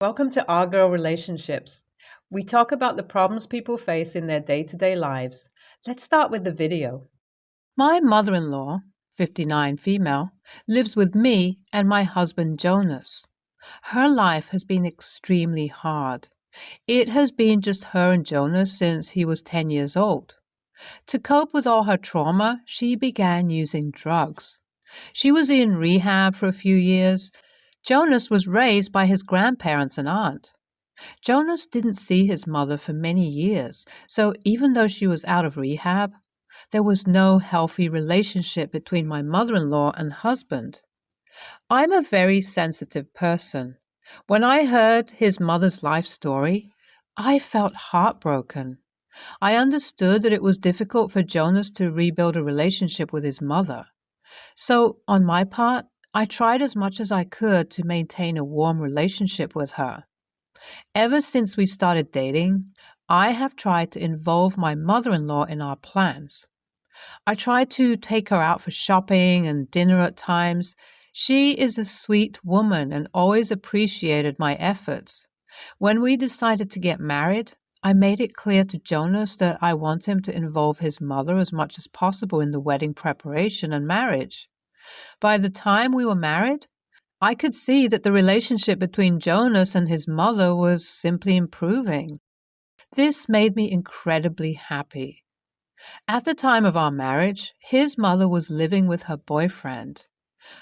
Welcome to Our Girl Relationships. We talk about the problems people face in their day-to-day lives. Let's start with the video. My mother-in-law, 59 female, lives with me and my husband Jonas. Her life has been extremely hard. It has been just her and Jonas since he was 10 years old. To cope with all her trauma, she began using drugs. She was in rehab for a few years. Jonas was raised by his grandparents and aunt. Jonas didn't see his mother for many years, so even though she was out of rehab, there was no healthy relationship between my mother-in-law and husband. I'm a very sensitive person. When I heard his mother's life story, I felt heartbroken. I understood that it was difficult for Jonas to rebuild a relationship with his mother. So, on my part, I tried as much as I could to maintain a warm relationship with her. Ever since we started dating, I have tried to involve my mother-in-law in our plans. I tried to take her out for shopping and dinner at times. She is a sweet woman and always appreciated my efforts. When we decided to get married, I made it clear to Jonas that I want him to involve his mother as much as possible in the wedding preparation and marriage. By the time we were married, I could see that the relationship between Jonas and his mother was simply improving. This made me incredibly happy. At the time of our marriage, his mother was living with her boyfriend.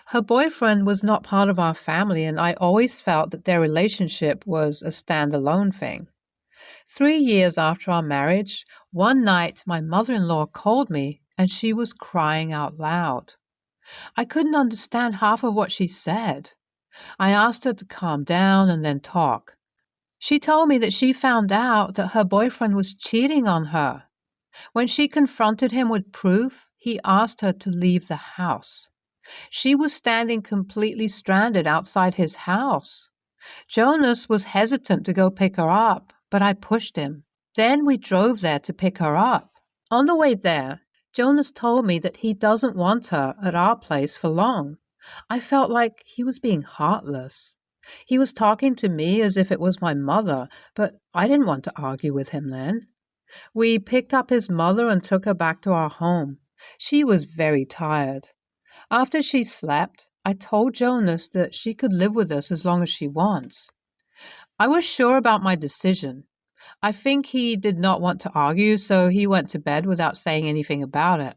Her boyfriend was not part of our family, and I always felt that their relationship was a standalone thing. 3 years after our marriage, one night my mother-in-law called me and she was crying out loud. I couldn't understand half of what she said. I asked her to calm down and then talk. She told me that she found out that her boyfriend was cheating on her. When she confronted him with proof, he asked her to leave the house. She was standing completely stranded outside his house. Jonas was hesitant to go pick her up, but I pushed him. Then we drove there to pick her up. On the way there, Jonas told me that he doesn't want her at our place for long. I felt like he was being heartless. He was talking to me as if it was my mother, but I didn't want to argue with him then. We picked up his mother and took her back to our home. She was very tired. After she slept, I told Jonas that she could live with us as long as she wants. I was sure about my decision. I think he did not want to argue, so he went to bed without saying anything about it.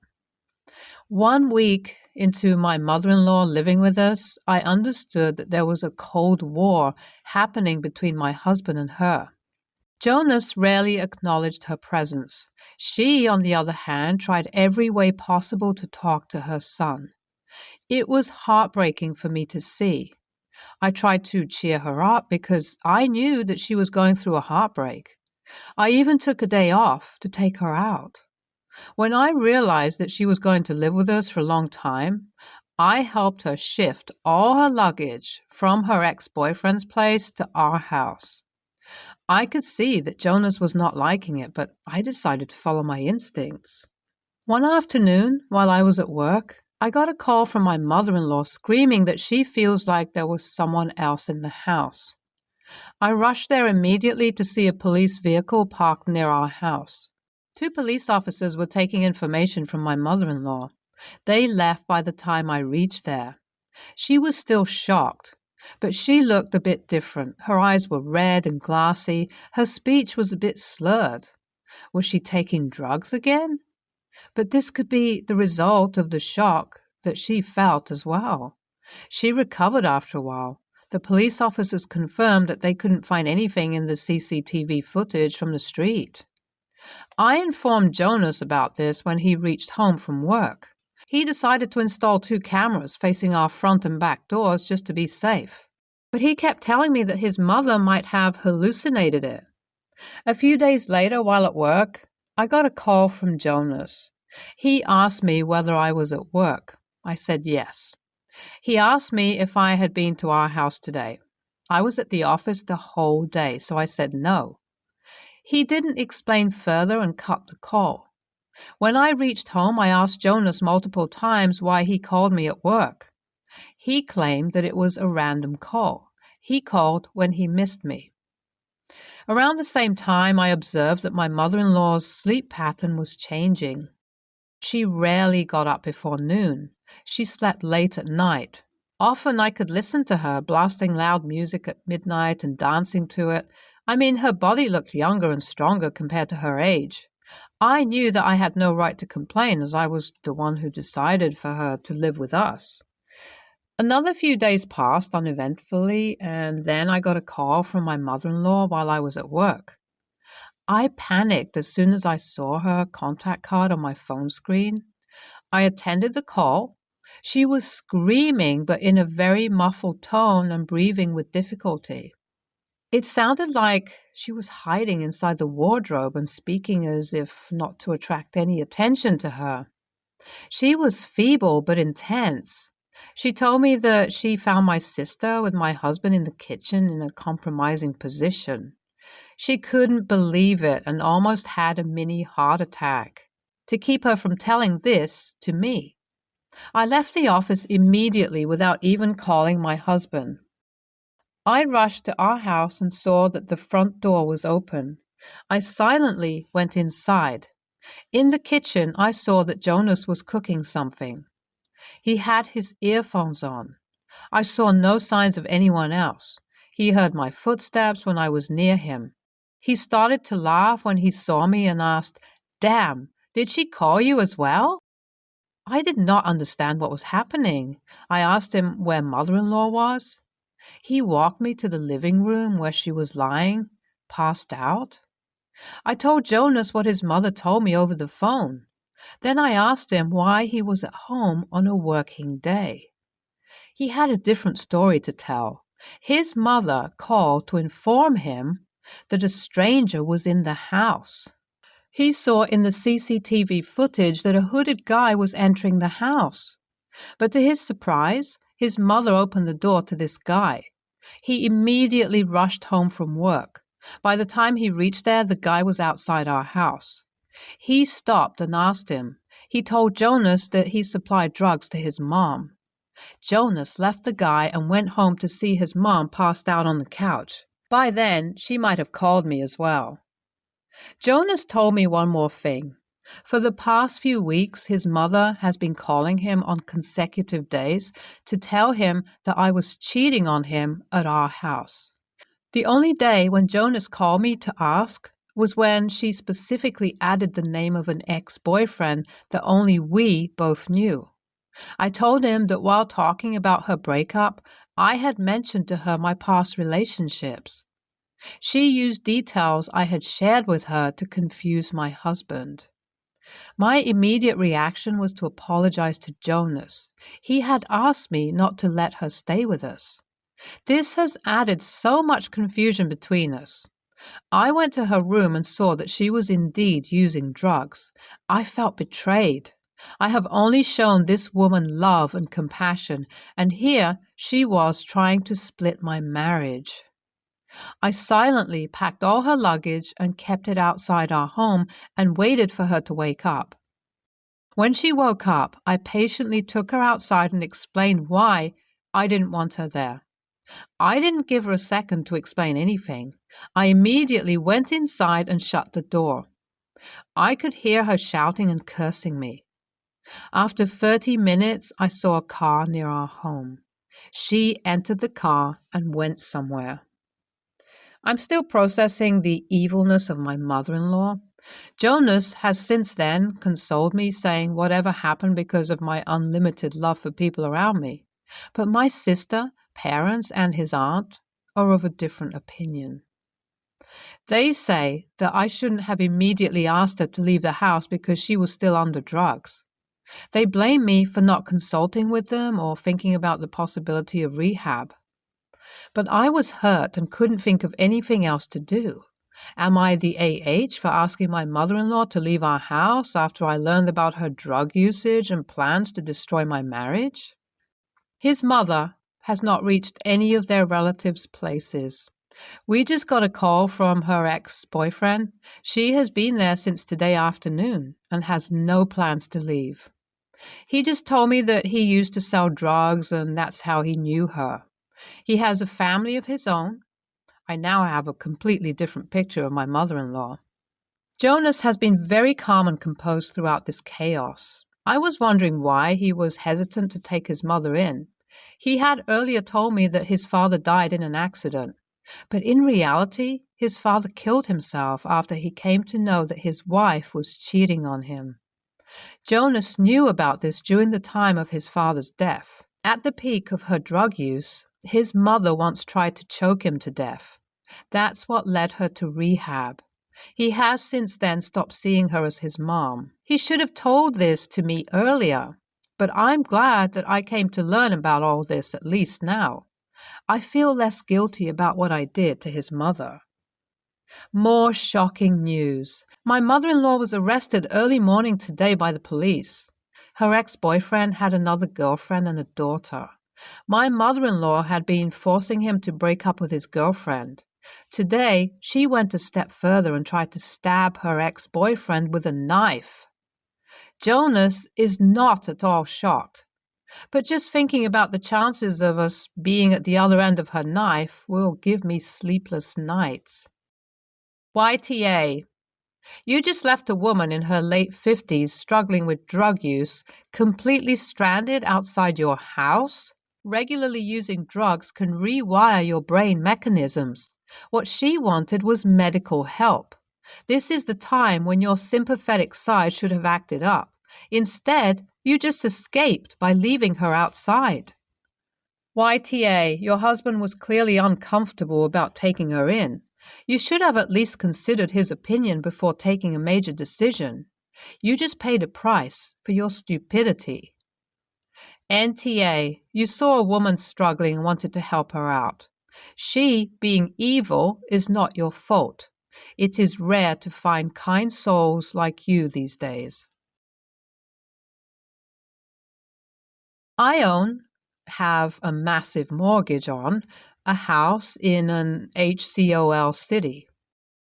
1 week into my mother-in-law living with us, I understood that there was a cold war happening between my husband and her. Jonas rarely acknowledged her presence. She, on the other hand, tried every way possible to talk to her son. It was heartbreaking for me to see. I tried to cheer her up because I knew that she was going through a heartbreak. I even took a day off to take her out. When I realized that she was going to live with us for a long time, I helped her shift all her luggage from her ex-boyfriend's place to our house. I could see that Jonas was not liking it, but I decided to follow my instincts. One afternoon, while I was at work, I got a call from my mother-in-law screaming that she feels like there was someone else in the house. I rushed there immediately to see a police vehicle parked near our house. 2 police officers were taking information from my mother-in-law. They left by the time I reached there. She was still shocked, but she looked a bit different. Her eyes were red and glassy. Her speech was a bit slurred. Was she taking drugs again? But this could be the result of the shock that she felt as well. She recovered after a while. The police officers confirmed that they couldn't find anything in the CCTV footage from the street. I informed Jonas about this when he reached home from work. He decided to install 2 cameras facing our front and back doors just to be safe. But he kept telling me that his mother might have hallucinated it. A few days later, while at work, I got a call from Jonas. He asked me whether I was at work. I said yes. He asked me if I had been to our house today. I was at the office the whole day, so I said no. He didn't explain further and cut the call. When I reached home, I asked Jonas multiple times why he called me at work. He claimed that it was a random call. He called when he missed me. Around the same time, I observed that my mother-in-law's sleep pattern was changing. She rarely got up before noon. She slept late at night. Often I could listen to her blasting loud music at midnight and dancing to it. I mean, her body looked younger and stronger compared to her age. I knew that I had no right to complain, as I was the one who decided for her to live with us. Another few days passed uneventfully, and then I got a call from my mother-in-law while I was at work. I panicked as soon as I saw her contact card on my phone screen. I attended the call. She was screaming, but in a very muffled tone and breathing with difficulty. It sounded like she was hiding inside the wardrobe and speaking as if not to attract any attention to her. She was feeble but intense. She told me that she found my sister with my husband in the kitchen in a compromising position. She couldn't believe it and almost had a mini heart attack. To keep her from telling this to me, I left the office immediately without even calling my husband. I rushed to our house and saw that the front door was open. I silently went inside. In the kitchen, I saw that Jonas was cooking something. He had his earphones on. I saw no signs of anyone else. He heard my footsteps when I was near him. He started to laugh when he saw me and asked, "Damn, did she call you as well?" I did not understand what was happening. I asked him where mother-in-law was. He walked me to the living room where she was lying, passed out. I told Jonas what his mother told me over the phone. Then I asked him why he was at home on a working day. He had a different story to tell. His mother called to inform him that a stranger was in the house. He saw in the CCTV footage that a hooded guy was entering the house. But to his surprise, his mother opened the door to this guy. He immediately rushed home from work. By the time he reached there, the guy was outside our house. He stopped and asked him. He told Jonas that he supplied drugs to his mom. Jonas left the guy and went home to see his mom passed out on the couch. By then, she might have called me as well. Jonas told me one more thing. For the past few weeks, his mother has been calling him on consecutive days to tell him that I was cheating on him at our house. The only day when Jonas called me to ask was when she specifically added the name of an ex-boyfriend that only we both knew. I told him that while talking about her breakup, I had mentioned to her my past relationships. She used details I had shared with her to confuse my husband. My immediate reaction was to apologize to Jonas. He had asked me not to let her stay with us. This has added so much confusion between us. I went to her room and saw that she was indeed using drugs. I felt betrayed. I have only shown this woman love and compassion, and here she was trying to split my marriage. I silently packed all her luggage and kept it outside our home and waited for her to wake up. When she woke up, I patiently took her outside and explained why I didn't want her there. I didn't give her a second to explain anything. I immediately went inside and shut the door. I could hear her shouting and cursing me. After 30 minutes, I saw a car near our home. She entered the car and went somewhere. I'm still processing the evilness of my mother-in-law. Jonas has since then consoled me, saying whatever happened because of my unlimited love for people around me. But my sister, parents, and his aunt are of a different opinion. They say that I shouldn't have immediately asked her to leave the house because she was still under drugs. They blame me for not consulting with them or thinking about the possibility of rehab. But I was hurt and couldn't think of anything else to do. Am I the AH for asking my mother-in-law to leave our house after I learned about her drug usage and plans to destroy my marriage? His mother has not reached any of their relatives' places. We just got a call from her ex-boyfriend. She has been there since today afternoon and has no plans to leave. He just told me that he used to sell drugs and that's how he knew her. He has a family of his own. I now have a completely different picture of my mother-in-law. Jonas has been very calm and composed throughout this chaos. I was wondering why he was hesitant to take his mother in. He had earlier told me that his father died in an accident, but in reality, his father killed himself after he came to know that his wife was cheating on him. Jonas knew about this during the time of his father's death. At the peak of her drug use, his mother once tried to choke him to death. That's what led her to rehab. He has since then stopped seeing her as his mom. He should have told this to me earlier, but I'm glad that I came to learn about all this at least now. I feel less guilty about what I did to his mother. More shocking news. My mother-in-law was arrested early morning today by the police. Her ex-boyfriend had another girlfriend and a daughter. My mother-in-law had been forcing him to break up with his girlfriend. Today, she went a step further and tried to stab her ex-boyfriend with a knife. Jonas is not at all shocked. But just thinking about the chances of us being at the other end of her knife will give me sleepless nights. YTA. You just left a woman in her late 50s struggling with drug use, completely stranded outside your house? Regularly using drugs can rewire your brain mechanisms. What she wanted was medical help. This is the time when your sympathetic side should have acted up. Instead, you just escaped by leaving her outside. YTA, your husband was clearly uncomfortable about taking her in. You should have at least considered his opinion before taking a major decision. You just paid a price for your stupidity. NTA, you saw a woman struggling and wanted to help her out. She, being evil, is not your fault. It is rare to find kind souls like you these days. I have a massive mortgage on a house in an HCOL city.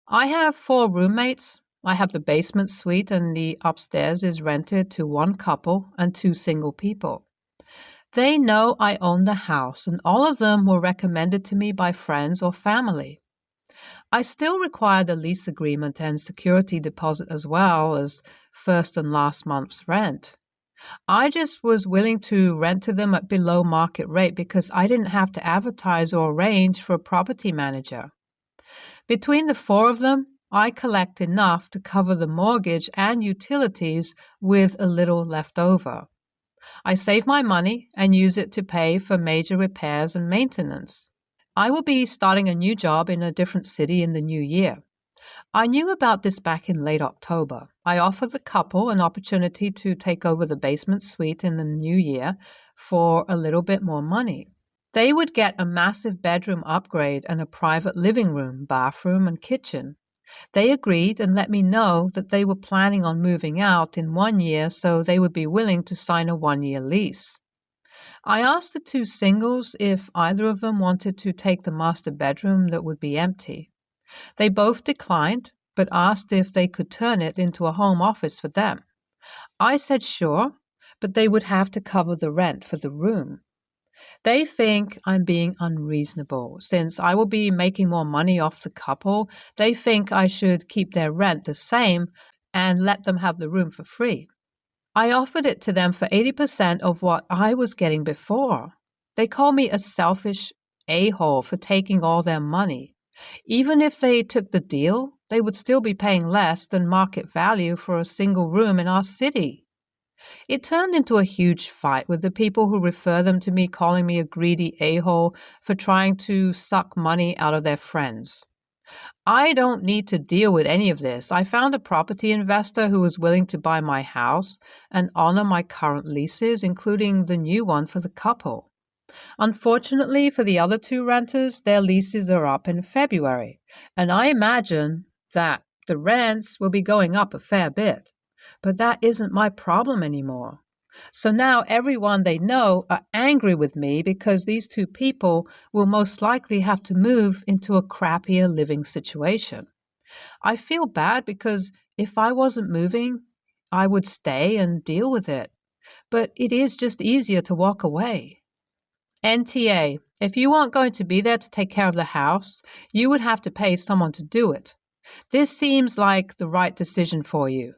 I have 4 roommates. I have the basement suite and the upstairs is rented to 1 couple and 2 single people. They know I own the house, and all of them were recommended to me by friends or family. I still require the lease agreement and security deposit as well as first and last month's rent. I just was willing to rent to them at below market rate because I didn't have to advertise or arrange for a property manager. Between the 4 of them, I collect enough to cover the mortgage and utilities with a little left over. I save my money and use it to pay for major repairs and maintenance. I will be starting a new job in a different city in the new year. I knew about this back in late October. I offered the couple an opportunity to take over the basement suite in the new year for a little bit more money. They would get a massive bedroom upgrade and a private living room, bathroom, and kitchen. They agreed and let me know that they were planning on moving out in 1 year, so they would be willing to sign a 1-year lease. I asked the 2 singles if either of them wanted to take the master bedroom that would be empty. They both declined, but asked if they could turn it into a home office for them. I said sure, but they would have to cover the rent for the room. They think I'm being unreasonable. Since I will be making more money off the couple, they think I should keep their rent the same and let them have the room for free. I offered it to them for 80% of what I was getting before. They call me a selfish a-hole for taking all their money. Even if they took the deal, they would still be paying less than market value for a single room in our city. It turned into a huge fight with the people who refer them to me, calling me a greedy a-hole for trying to suck money out of their friends. I don't need to deal with any of this. I found a property investor who was willing to buy my house and honor my current leases, including the new one for the couple. Unfortunately for the other 2 renters, their leases are up in February, and I imagine that the rents will be going up a fair bit. But that isn't my problem anymore. So now everyone they know are angry with me because these 2 people will most likely have to move into a crappier living situation. I feel bad because if I wasn't moving, I would stay and deal with it. But it is just easier to walk away. NTA, If you weren't going to be there to take care of the house, you would have to pay someone to do it. This seems like the right decision for you.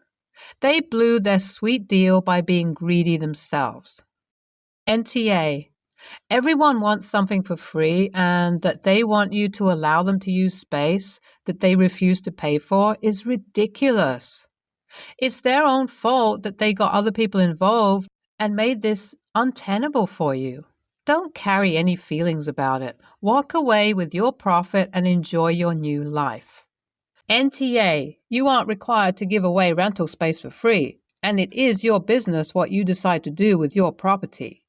They blew their sweet deal by being greedy themselves. NTA. Everyone wants something for free, and that they want you to allow them to use space that they refuse to pay for is ridiculous. It's their own fault that they got other people involved and made this untenable for you. Don't carry any feelings about it. Walk away with your profit and enjoy your new life. NTA, you aren't required to give away rental space for free, and it is your business what you decide to do with your property.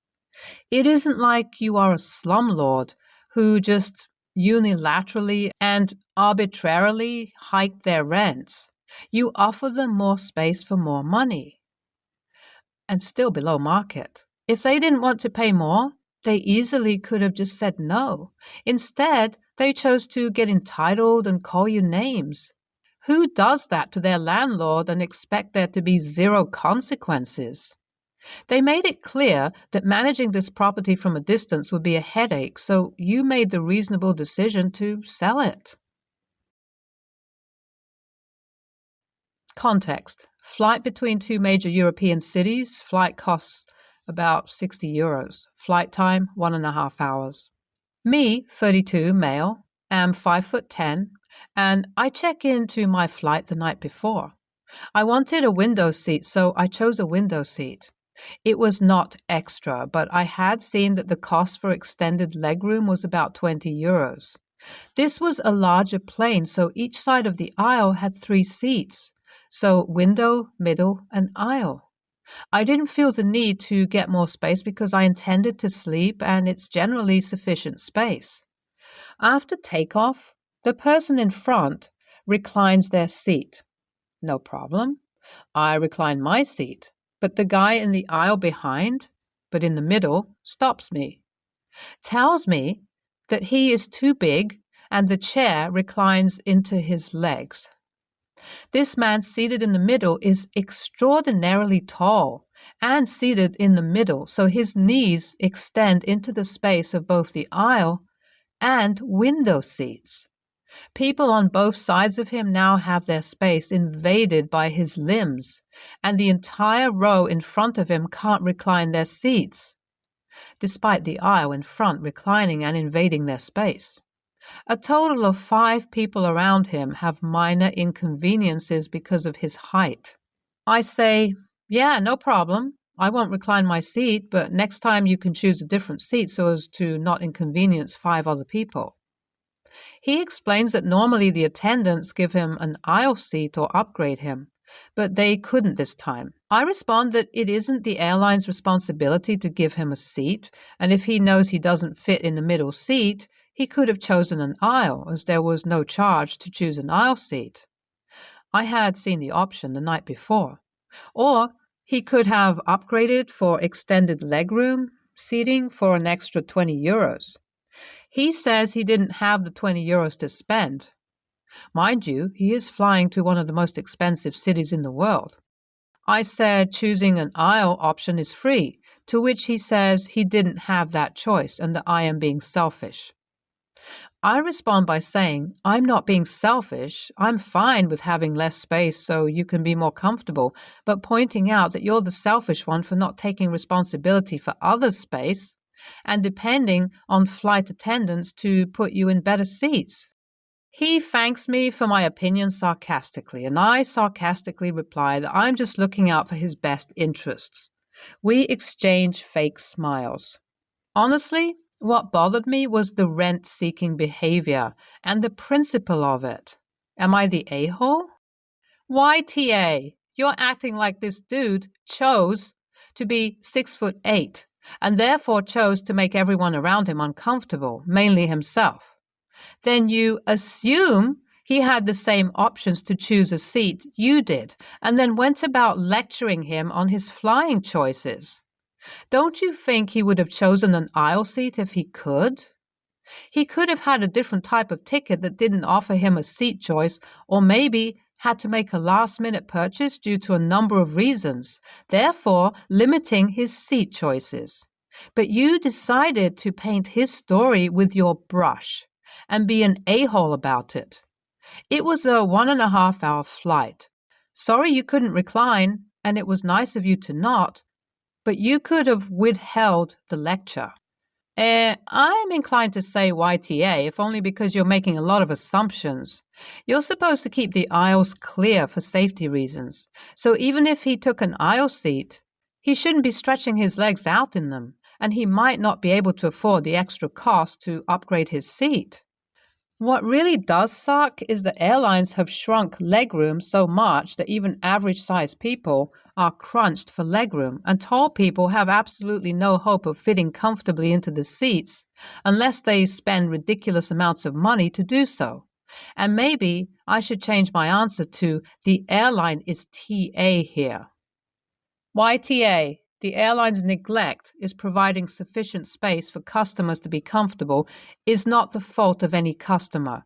It isn't like you are a slumlord who just unilaterally and arbitrarily hike their rents. You offer them more space for more money, and still below market. If they didn't want to pay more, they easily could have just said no. Instead, they chose to get entitled and call you names. Who does that to their landlord and expect there to be zero consequences? They made it clear that managing this property from a distance would be a headache, so you made the reasonable decision to sell it. Context. Flight between two major European cities. Flight costs about €60. Flight time, 1.5 hours. Me, 32, male, am 5'10", and I check into my flight the night before. I wanted a window seat, so I chose a window seat. It was not extra, but I had seen that the cost for extended legroom was about €20. This was a larger plane, so each side of the aisle had 3 seats. So window, middle, and aisle. I didn't feel the need to get more space because I intended to sleep and it's generally sufficient space. After takeoff, the person in front reclines their seat. No problem. I recline my seat, but the guy in the aisle behind, but in the middle, stops me. Tells me that he is too big and the chair reclines into his legs. This man seated in the middle is extraordinarily tall and seated in the middle, so his knees extend into the space of both the aisle and window seats. People on both sides of him now have their space invaded by his limbs, and the entire row in front of him can't recline their seats, despite the aisle in front reclining and invading their space. A total of 5 people around him have minor inconveniences because of his height. I say, yeah, no problem. I won't recline my seat, but next time you can choose a different seat so as to not inconvenience 5 other people. He explains that normally the attendants give him an aisle seat or upgrade him, but they couldn't this time. I respond that it isn't the airline's responsibility to give him a seat, and if he knows he doesn't fit in the middle seat, he could have chosen an aisle, as there was no charge to choose an aisle seat. I had seen the option the night before. Or he could have upgraded for extended legroom seating for an extra €20. He says he didn't have the €20 to spend. Mind you, he is flying to one of the most expensive cities in the world. I said choosing an aisle option is free, to which he says he didn't have that choice and that I am being selfish. I respond by saying, I'm not being selfish. I'm fine with having less space so you can be more comfortable, but pointing out that you're the selfish one for not taking responsibility for others' space and depending on flight attendants to put you in better seats. He thanks me for my opinion sarcastically, and I sarcastically reply that I'm just looking out for his best interests. We exchange fake smiles. Honestly, what bothered me was the rent-seeking behavior and the principle of it. Am I the a-hole? YTA, you're acting like this dude chose to be 6'8" and therefore chose to make everyone around him uncomfortable, mainly himself. Then you assume he had the same options to choose a seat you did, and then went about lecturing him on his flying choices. Don't you think he would have chosen an aisle seat if he could? He could have had a different type of ticket that didn't offer him a seat choice, or maybe had to make a last-minute purchase due to a number of reasons, therefore limiting his seat choices. But you decided to paint his story with your brush and be an a-hole about it. It was a 1.5-hour flight. Sorry you couldn't recline, and it was nice of you to not, but you could have withheld the lecture. I'm inclined to say YTA, if only because you're making a lot of assumptions. You're supposed to keep the aisles clear for safety reasons, so even if he took an aisle seat, he shouldn't be stretching his legs out in them, and he might not be able to afford the extra cost to upgrade his seat. What really does suck is that airlines have shrunk legroom so much that even average-sized people are crunched for legroom, and tall people have absolutely no hope of fitting comfortably into the seats unless they spend ridiculous amounts of money to do so. And maybe I should change my answer to the airline is TA here. YTA. The airline's neglect is providing sufficient space for customers to be comfortable is not the fault of any customer.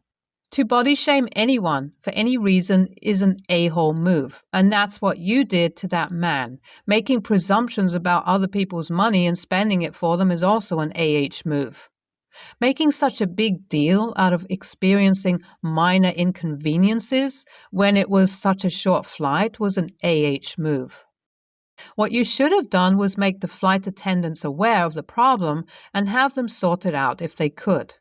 To body shame anyone for any reason is an a-hole move, and that's what you did to that man. Making presumptions about other people's money and spending it for them is also an AH move. Making such a big deal out of experiencing minor inconveniences when it was such a short flight was an AH move. What you should have done was make the flight attendants aware of the problem and have them sort it out if they could.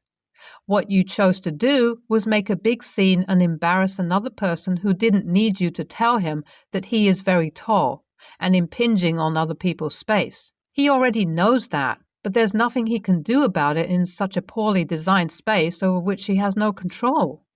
What you chose to do was make a big scene and embarrass another person who didn't need you to tell him that he is very tall and impinging on other people's space. He already knows that, but there's nothing he can do about it in such a poorly designed space over which he has no control.